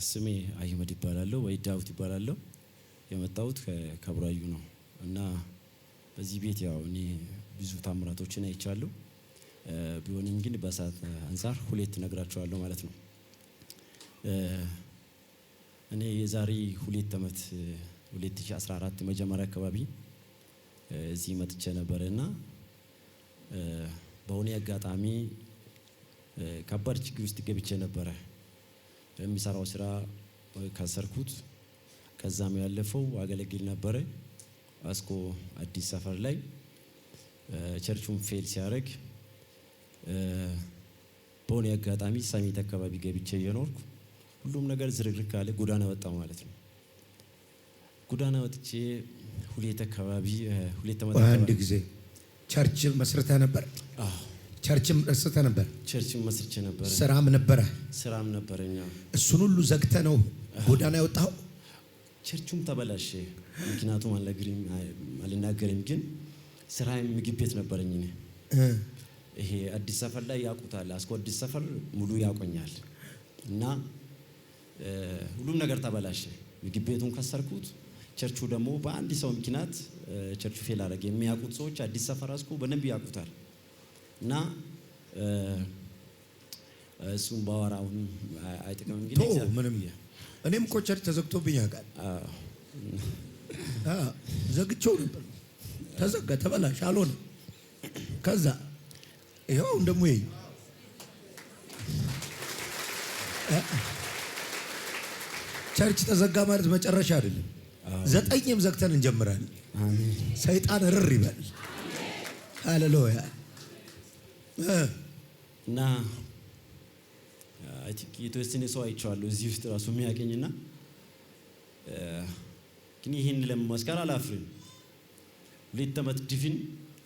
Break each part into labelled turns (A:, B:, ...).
A: ስሜ አህመድ ይባላለሁ ወይ ዳዊት ይባላለሁ። የመጣሁት ከቡራዩ ነው እና በዚህ ቤት ያው እኔ ብዙ ታምራቶችን አይቻለሁ። ቢሆንም ግን በሰዓት አንፃር ሁለት እነግራቸዋለሁ ማለት ነው። እኔ የዛሬ 2 ዓመት 2014 መጀመሪያ አካባቢ እዚህ መጥቼ ነበርና በሆነ አጋጣሚ ከባድ ችግር ውስጥ ገብቼ ነበረ። የሚሰራው ስራ ካሰርኩት ከዛም ያለፈው አገለግል ነበረ አስኮ አዲስ ሰፈር ላይ ቸርቹን ፌል ሲያደርግ በሆነ አጋጣሚ ሰሜት አካባቢ ገብቼ እየኖርኩ ሁሉም ነገር ዝርግርግ አለ። ጎዳና ወጣሁ ማለት ነው። ጎዳና ወጥቼ ሁለት ዓመት
B: አንድ ጊዜ ቸርች መስርተህ ነበር?
A: አዎ
B: ቸርችም መስርተህ ነበር?
A: ቸርችም መስርቼ ነበር።
B: ስራም
A: ነበረኛ።
B: እሱን ሁሉ ዘግተህ ነው ጎዳና የወጣኸው?
A: ቸርቹም ተበላሸ። ምክንያቱም አልናገርም፣ ግን ስራዬም ምግብ ቤት ነበረኝ። ይሄ አዲስ ሰፈር ላይ ያውቁታል። አስኮ አዲስ ሰፈር ሙሉ ያውቆኛል። እና ሁሉም ነገር ተበላሸ። ምግብ ቤቱን ከሰርኩት። ቸርቹ ደግሞ በአንድ ሰው ምክንያት ቸርቹ ፌል አደረገ። የሚያውቁት ሰዎች አዲስ ሰፈር አስኮ በደንብ ያውቁታል። እና እሱም ባወራውን አይጠቅምም። እንግዲህ
B: ምንም እኔም እኮ ቸርች ተዘግቶብኝ ያውቃል። ዘግቼው ነበር፣ ተዘጋ፣ ተበላሽ፣ አልሆነም። ከዛ ይኸው ደግሞ ቸርች ተዘጋ ማለት መጨረሻ አይደለም። 9ም ዘግተን እንጀምራለን። ሰይጣን እርር ይበል። ሃሌሉያ።
A: እና አይ ቲንክ የተወሰነ ሰው አይቼዋለሁ እዚህ ውስጥ ራሱ የሚያገኝና ግን ይሄን ለመመስከር አላፍርም። 2 ዓመት ድፍን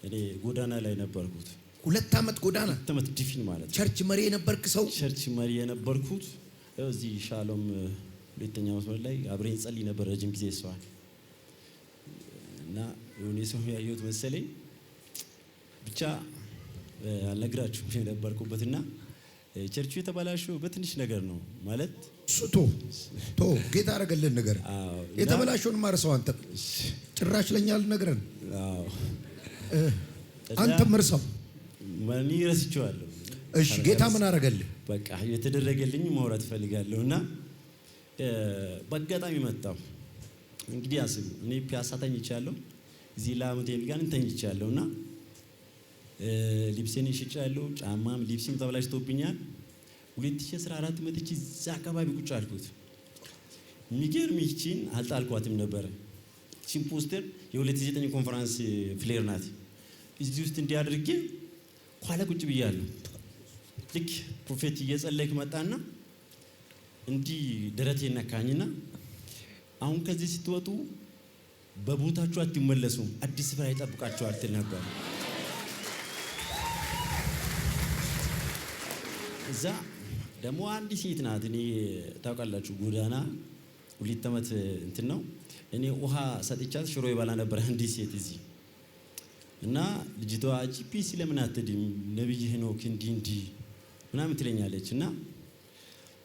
A: እኔ ጎዳና ላይ ነበርኩት።
B: 2 ዓመት ጎዳና?
A: 2 ዓመት ድፍን ማለት
B: ቸርች መሪ የነበርክ ሰው?
A: ቸርች መሪ የነበርኩት እዚህ ሻሎም 2ኛ መስመር ላይ አብረን ጸልይ ነበር ረጅም ጊዜ እሷል እና የሆነ ሰው ያየሁት መሰለኝ። ብቻ አልነግራችሁም የነበርኩበትና ቸርቹ የተበላሸው በትንሽ ነገር ነው ማለት
B: ሱቶ ጌታ አደረገልን ነገር። የተበላሸውን ማርሰው አንተ ጭራሽ ለኛል ነገርን። አንተ መርሰው
A: ማን ይረስቸዋለሁ።
B: እሺ ጌታ ምን አደረገልህ?
A: በቃ የተደረገልኝ ማውራት ፈልጋለሁና በአጋጣሚ መጣሁ። እንግዲህ አስብ፣ እኔ ፒያሳ ተኝቻለሁ፣ እዚህ ላሙቴል ጋር ተኝቻለሁና ልብሴን ሽጫለሁ፣ ጫማም ልብስም ተበላሽቶብኛል። 2014 መጥቼ እዛ አካባቢ ቁጭ አልኩት። የሚገርም ይህችን አልጣልኳትም ነበር። ይህችን ፖስተር የ2009 ኮንፈረንስ ፍሌር ናት። እዚህ ውስጥ እንዲያድርጌ ኋላ ቁጭ ብያለሁ። ልክ ፕሮፌት እየጸለይክ መጣና እንዲህ ደረቴን ነካኝና አሁን ከዚህ ስትወጡ በቦታችሁ አትመለሱም፣ አዲስ ስፍራ ይጠብቃችኋል ትል ነበር። እዛ ደግሞ አንድ ሴት ናት። እኔ ታውቃላችሁ ጎዳና 2 ዓመት እንትን ነው። እኔ ውሃ ሰጥቻት ሽሮ ይበላ ነበር አንድ ሴት እዚህ እና ልጅቷ ጂፒሲ ለምን አትድም ነብይ ሄኖክ እንዲህ ምናምን ትለኛለች። እና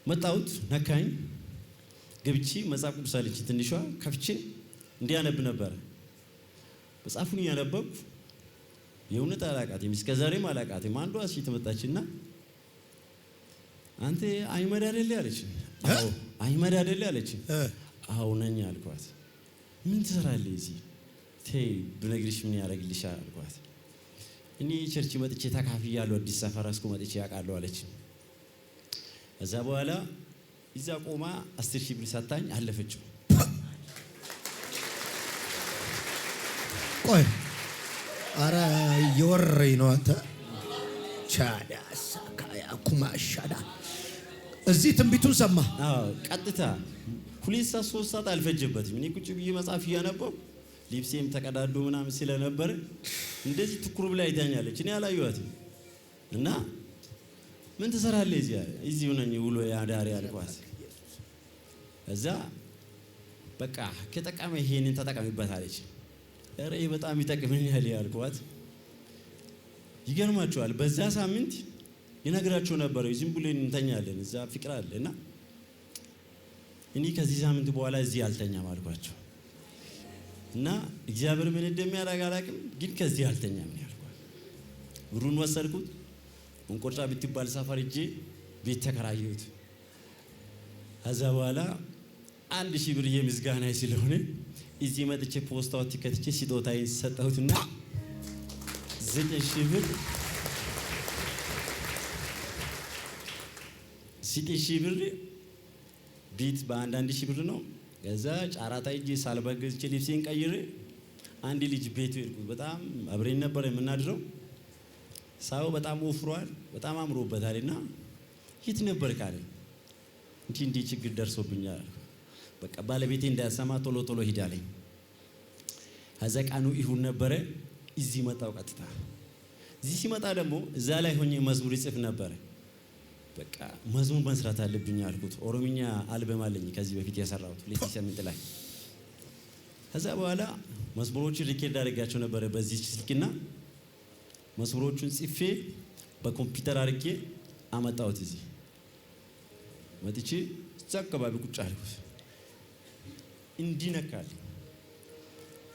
A: መጣሁት፣ ነካኝ፣ ገብቼ መጽሐፍ ቅዱስ አለች ትንሿ ከፍቼ እንዲያነብ ነበር። መጽሐፉን እያነበብኩ የእውነት አላቃተም፣ እስከ ዛሬም አላቃተም። አንዷ ሴት መጣችና አንተ አህመድ አይደለ አለች። አዎ አህመድ አይደለ አለች። አዎ ነኝ አልኳት። ምን ትሰራለህ እዚህ? ተይ ብነግርሽ ምን ያደርግልሻል አልኳት። እኔ ቸርች መጥቼ ተካፍያለሁ፣ አዲስ ሰፈር አስኮ መጥቼ ያውቃለሁ አለች። ከዛ በኋላ እዛ ቆማ 10,000 ብር ሰጣኝ፣ አለፈችው።
B: ቆይ አረ እየወረኝ ነው አንተ ቻዳ ሳካያ ኩማሻዳ። እዚህ ትንቢቱን ሰማ?
A: አዎ ቀጥታ 2-3 ሰዓት አልፈጀበትም። እኔ ቁጭ ብዬ መጽሐፍ እያነበብኩ ልብሴም ተቀዳዶ ምናምን ስለነበር እንደዚህ ትኩር ብላ አይታኛለች። እኔ አላየኋትም። እና ምን ትሰራለህ እዚህ ሆነኝ ውሎ ያዳሪ አልኳት። እዛ በቃ ከጠቀመ ይሄንን ተጠቀሚበት አለች። ኧረ በጣም ይጠቅመኛል ያልኳት። ይገርማችኋል በዛ ሳምንት ይነግራቸው ነበር። ዝም ብለን እንተኛለን እዛ ፍቅር አለና እኔ ከዚህ ሳምንት በኋላ እዚህ አልተኛም አልኳቸው እና እግዚአብሔር ምን እንደሚያደርግ አላውቅም፣ ግን ከዚህ አልተኛም ያልኳል። ብሩን ወሰድኩት። እንቆርጫ ብትባል ሰፈር ሂጄ ቤት ተከራየሁት። ከዛ በኋላ 1000 ብር የምስጋና ስለሆነ እዚህ መጥቼ ፖስታው ትከትቼ ስጦታዬን ሰጠሁትና 9000 ብር 6000 ብር ቤት በአንዳንድ ሺህ ብር ነው። ከዛ ጫራታ ሂጄ ሳልበገዝቼ ልብሴን ቀይሬ አንድ ልጅ ቤቱ ሄድኩት። በጣም አብሬን ነበር የምናድረው። ሳው በጣም ወፍሯል፣ በጣም አምሮበታልና የት ነበር ካለ እንዲህ ችግር ደርሶብኛል። በቃ ባለቤቴ እንዳያሰማ ቶሎ ቶሎ ሂዳለኝ። ከዛ ቀኑ ይሁን ነበረ። እዚህ መጣው ቀጥታ። እዚህ ሲመጣ ደግሞ እዛ ላይ ሆኜ መዝሙር ይጽፍ ነበረ። በቃ መዝሙር መስራት አለብኝ አልኩት። ኦሮምኛ አልበም አለኝ ከዚህ በፊት ያሰራሁት 2008 ላይ። ከዛ በኋላ መዝሙሮችን ሪከርድ አድርጋቸው ነበረ በዚህ ስልክና መዝሙሮቹን ጽፌ በኮምፒውተር አድርጌ አመጣሁት። እዚህ መጥቼ እዛ አካባቢ ቁጭ አልኩት። እንዲህ ነካል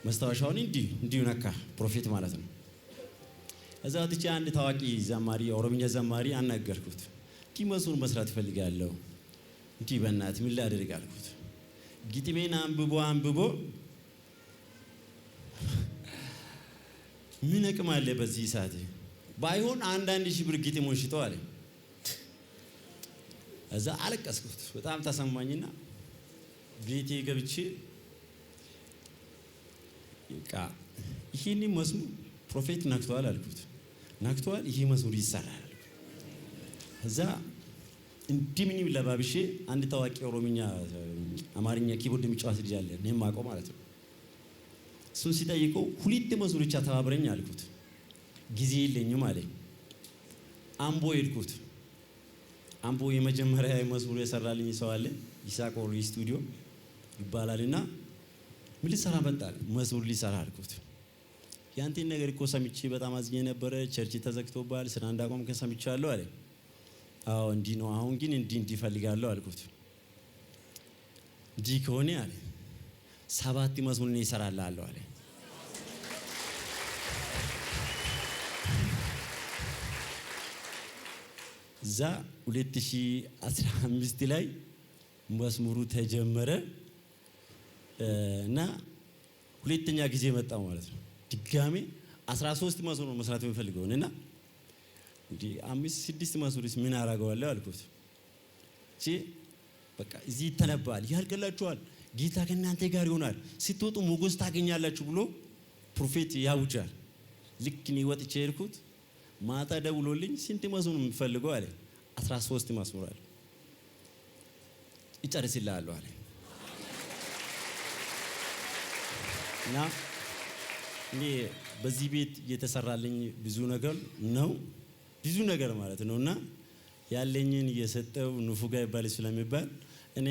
A: መስታወሻውን እንዲህ ነካ። ፕሮፌት ማለት ነው። እዛ ወጥቼ አንድ ታዋቂ ዘማሪ ኦሮምኛ ዘማሪ አናገርኩት። እንዲህ መዝሙር መስራት እፈልጋለሁ፣ እንዲህ በእናትህ ምን ላድርግ አልኩት። ግጥሜን አንብቦ ምን አቅም አለ በዚህ ሰዓት ባይሆን 1000 ብር ግጥሞን ሽጠው አለ። እዛ አለቀስኩት። በጣም ተሰማኝና ቤቴ ገብቼ በቃ ይሄን መዝሙር ፕሮፌት ነክቷል አልኩት። ነክቷል፣ ይሄ መዝሙር ይሰራል። እዛ እንዲህ ለባብሼ አንድ ታዋቂ ኦሮምኛ አማርኛ ኪቦርድ የሚጫወት ልጅ አለ እኔም አውቀው ማለት ነው። እሱን ሲጠይቀው 2 መዝሙር ብቻ ተባብረኝ አልኩት። ጊዜ የለኝም አለኝ። አምቦ ሄድኩት። አምቦ የመጀመሪያ መዝሙር የሰራልኝ ሰው አለ ይሳቅ ኦሪ ስቱዲዮ ይባላልና ምን ሊሰራ መጣል መዝሙር ሊሰራ አልኩት። ያንተን ነገር እኮ ሰምቼ በጣም አዝኜ ነበረ፣ ቸርች ተዘግቶባል፣ ስራ እንዳቆም ከሰምቻለሁ አለኝ። አዎ እንዲህ ነው፣ አሁን ግን እንዲህ ፈልጋለሁ አልኩት። እንዲህ ከሆነ አለ 7 መዝሙር ነው ይሰራልሃለሁ አለ። እዛ 2015 ላይ መዝሙሩ ተጀመረ እና ሁለተኛ ጊዜ መጣ ማለት ነው። ድጋሜ 13 መዝሙር ነው መስራት የምፈልገው እና እንዴ 5-6 መዝሙርስ ምን አደርገዋለሁ አልኩት። በቃ እዚህ ተነባል ያልቀላችኋል፣ ጌታ ከእናንተ ጋር ይሆናል፣ ስትወጡ ሞገስ ታገኛላችሁ ብሎ ፕሮፌት ያውጃል። ልክ እኔ ወጥቼ ሄድኩት። ማታ ደውሎልኝ ስንት መዝሙር የምፈልገው አለ። 13 መዝሙር አለ። ይጨርስልሃለሁ አለ እና እኔ በዚህ ቤት የተሰራልኝ ብዙ ነገር ማለት ነውና ያለኝን እየሰጠው ንፉጋ ይባል ስለሚባል እኔ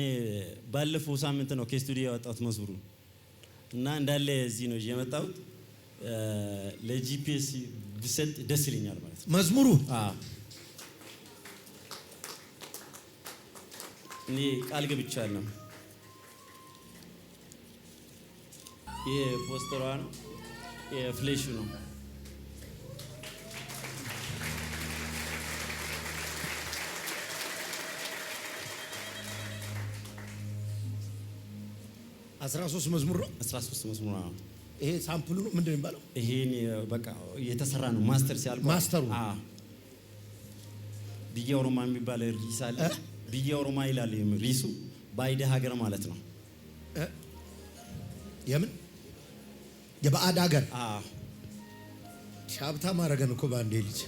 A: ባለፈው ሳምንት ነው ከስቱዲዮ ያወጣሁት መዝሙሩ እና እንዳለ እዚህ ነው የመጣሁት። ለጂፒኤስ ብሰጥ ደስ ይለኛል ማለት ነው
B: መዝሙሩ።
A: እኔ ቃል ገብቻለሁ። ይሄ ፖስተሯ ነው፣ ይሄ ፍሌሹ ነው።
B: አስራ ሶስት መዝሙር ነው።
A: 13 መዝሙር ነው።
B: ይሄ ሳምፕሉ ነው። ምንድን ነው የሚባለው?
A: ይሄን በቃ የተሰራ ነው። ማስተር ሲያልቁ
B: ማስተሩ
A: ብዬ ኦሮማ የሚባል ሪስ አለ። ብዬ ኦሮማ ይላል ሪሱ። ባይደ ሀገር ማለት ነው።
B: የምን የባዕድ ሀገር? ሻብታ ማረገን እኮ ባንዴ ልጅ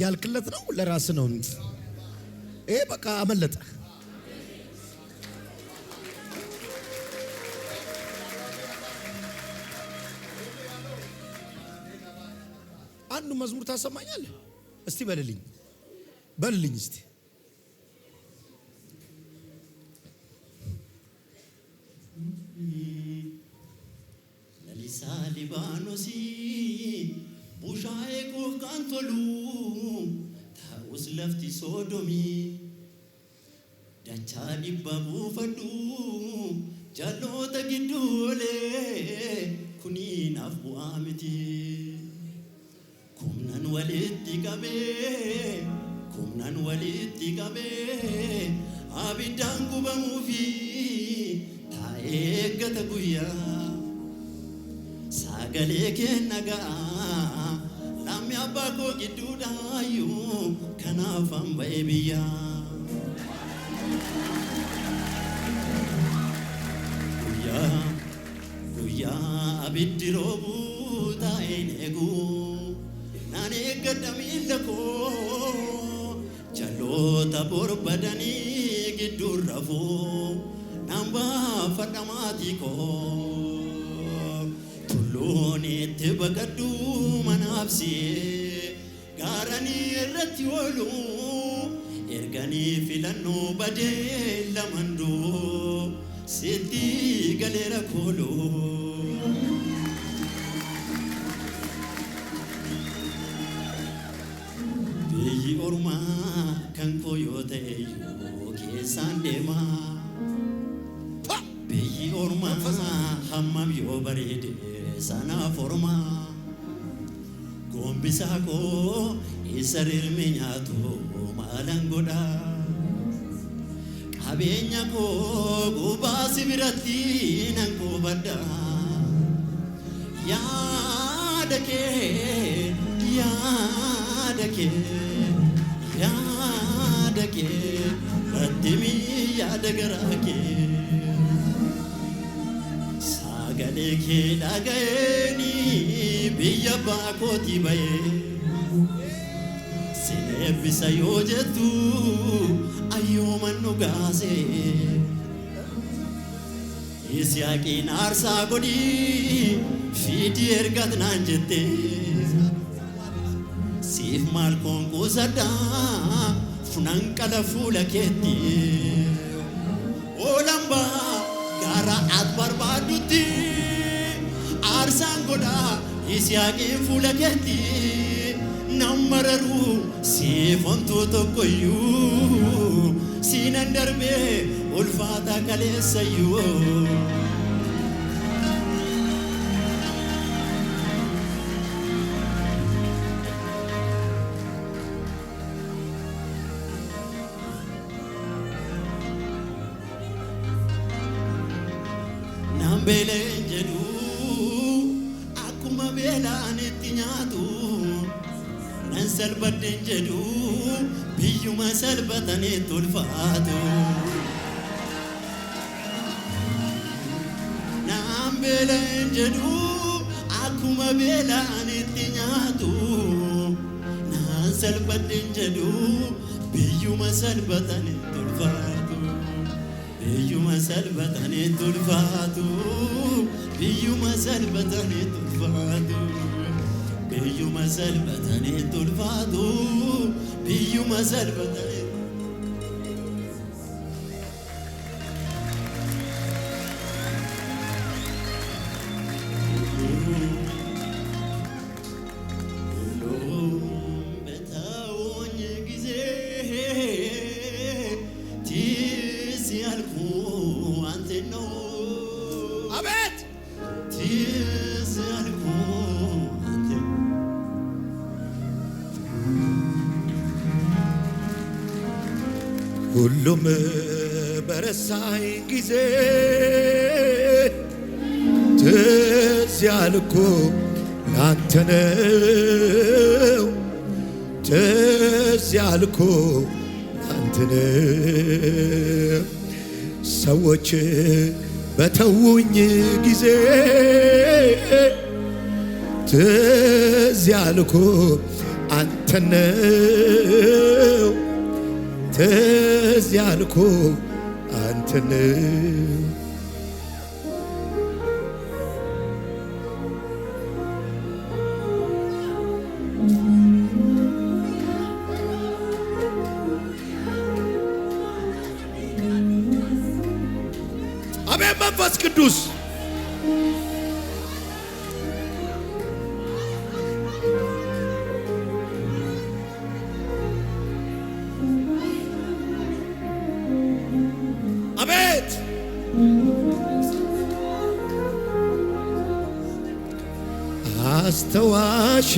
B: ያልክለት ነው። ለራስ ነው። ይሄ በቃ አመለጠ። አንዱ መዝሙር ታሰማኛለህ? እስቲ በልልኝ እስቲ። ለሊሳ ሊባኖሲ ቡሻ
A: santolu taus lafti sodomi dachani babu fadu jalota gidule kuni nafu amiti kumnan walitti gabe abidangu bamufi taegata guya sagale kenaga lammi abako gidudayu kanafam baebiya guya abidirobu taenegu nane gadamilako jalota borbadani gidurrafo namba fadamatiko tuloni tebakadu manapsi garani ratiolu ergani filano badela mando siti galera kolo beyi orma kan koyote yo kesandema beyi orma hammam yo barede sana forma gombisako isarir menyato malangoda abenya ko gubasi birati nanko bada yadake ratimi yadagarake sagale ke dagani biya bakoti baye sebisa yojetu ayyomanu gase isyakin arsa godi fidi ergat nanjete sif mal kongo sada funankala fula keti olamba gara adbar baduti arsan goda isyakin fula keti namararu sifontu tokoyu sinandarbe ulfata kalesayu belenjedu akuma belani tinyatu nan salbadenjedu biyuma salbatani tulfatu nan belenjedu akuma belani tinyatu nan salbadenjedu biyuma salbatani tulfatu biyuma salbatani tulfatu biyuma salbatani tulfatu biyuma salbatani tulfatu biyuma salbatani
B: ሁሉም በረሳኝ ጊዜ ትዝ ያልኩ ላንተ ነው ትዝ ያልኩ ላንተ ነው ሰዎች በተውኝ ጊዜ ትዝ ያልኩ አንተ ነው ትዝ ያልኩ አንተ ነው አሜን መንፈስ ቅዱስ አስተዋሼ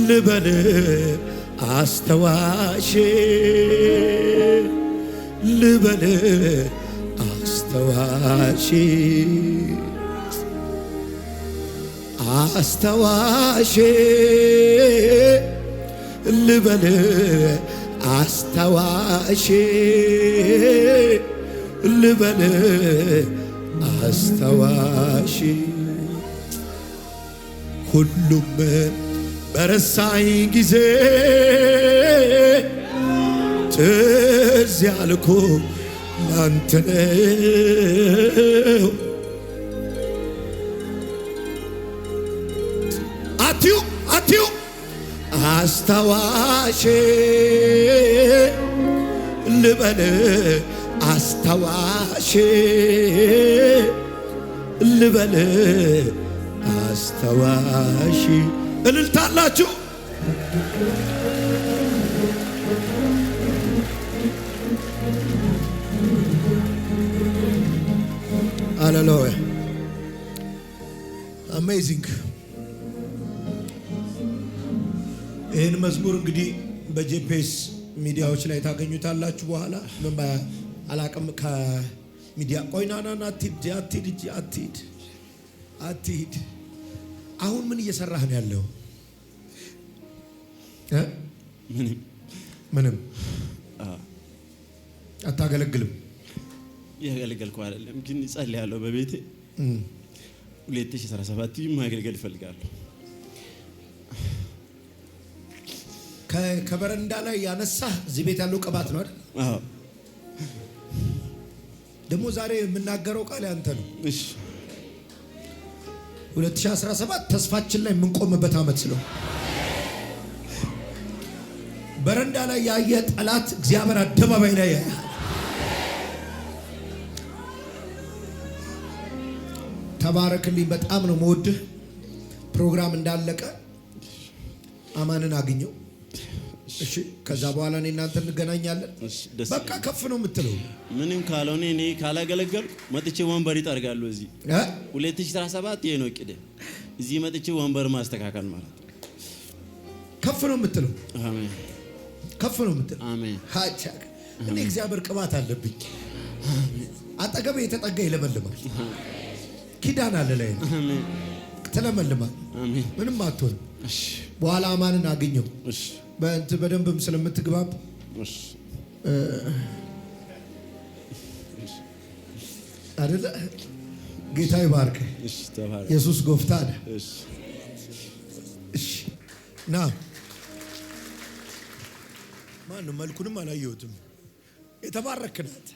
B: ልበል አስተዋሼ ልበል አስተዋሼ አስተዋሼ ልበል አስተዋሼ ልበል አስተዋሼ ሁሉም በረሳኝ ጊዜ ትዝ ያልኩ ላንተ ነው አትዩ አስታዋሼ ልበል አስታዋሼ ልበል አስታዋሼ እልልታላችሁ ሃሌሉያ አሜዚንግ። ይህን መዝሙር እንግዲህ በጄፒኤስ ሚዲያዎች ላይ ታገኙታላችሁ። በኋላ ምን አላቅም ከሚዲያ ቆይናና አትሂድ። አሁን ምን እየሰራህ ነው ያለው? ምንም አታገለግልም።
A: ያገለገልኩ አይደለም ግን እጸልያለሁ በቤቴ 2017 ማገልገል እፈልጋለሁ።
B: ከበረንዳ ላይ ያነሳህ እዚህ ቤት ያለው ቅባት ነው አይደል? አዎ። ደግሞ ዛሬ የምናገረው ቃል ያንተ ነው። እሺ 2017 ተስፋችን ላይ የምንቆምበት ዓመት ስለሆነ በረንዳ ላይ ያየ ጠላት እግዚአብሔር አደባባይ ላይ ያየ ተባረክልኝ። በጣም ነው የምወድህ። ፕሮግራም እንዳለቀ አማንን አግኘው። እሺ ከዛ በኋላ እኔ እናንተ እንገናኛለን። በቃ ከፍ ነው የምትለው።
A: ምንም ካልሆነ እኔ ካላገለገልኩ መጥቼ ወንበር ይጠርጋሉ። እዚህ 2017 ይሄ ነው እቅድ። እዚህ መጥቼ ወንበር ማስተካከል ማለት ነው።
B: ከፍ ነው የምትለው።
A: አሜን።
B: ከፍ ነው የምትለው።
A: አሜን።
B: ሃቻክ እኔ እግዚአብሔር ቅባት አለብኝ። አጠገቤ የተጠጋ ይለመልማል። ኪዳን አለ ላይ
A: አሜን።
B: ተለመልማል።
A: አሜን።
B: ምንም አትሆን።
A: እሺ
B: በኋላ አማንን አገኘው።
A: እሺ
B: በደንብም ስለምትግባብ አይደለ? ጌታ ይባርክ። ኢየሱስ ጎፍታ አለ። እሺ ና ማነው? መልኩንም አላየሁትም። የተባረክ ናት።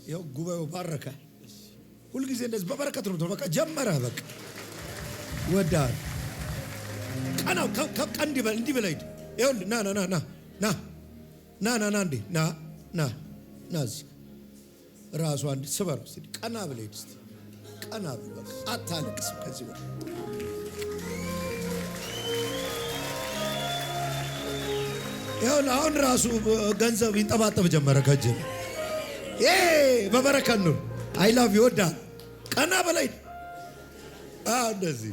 B: ያው ጉባኤው ባረከ። ሁልጊዜ እንደዚህ በበረከት ነው። በቃ ጀመረ። በቃ ወዳል ቀናው ቀንዲ በል እንዲህ በላይ ይኸውልህ ና እንዴ ና እዚህ ራሱ አንድ ስበር እስቲ ቀና ብለህ ሂድ። እስቲ ቀና ብለህ በቃ አታለቅስ። ከዚህ በኋላ ይኸውልህ አሁን ራሱ ገንዘብ ይንጠባጠብ ጀመረ ከእጅ በበረከት ነው። አይ ላቭ ዩ ወዳል ቀና በላይ እንደዚህ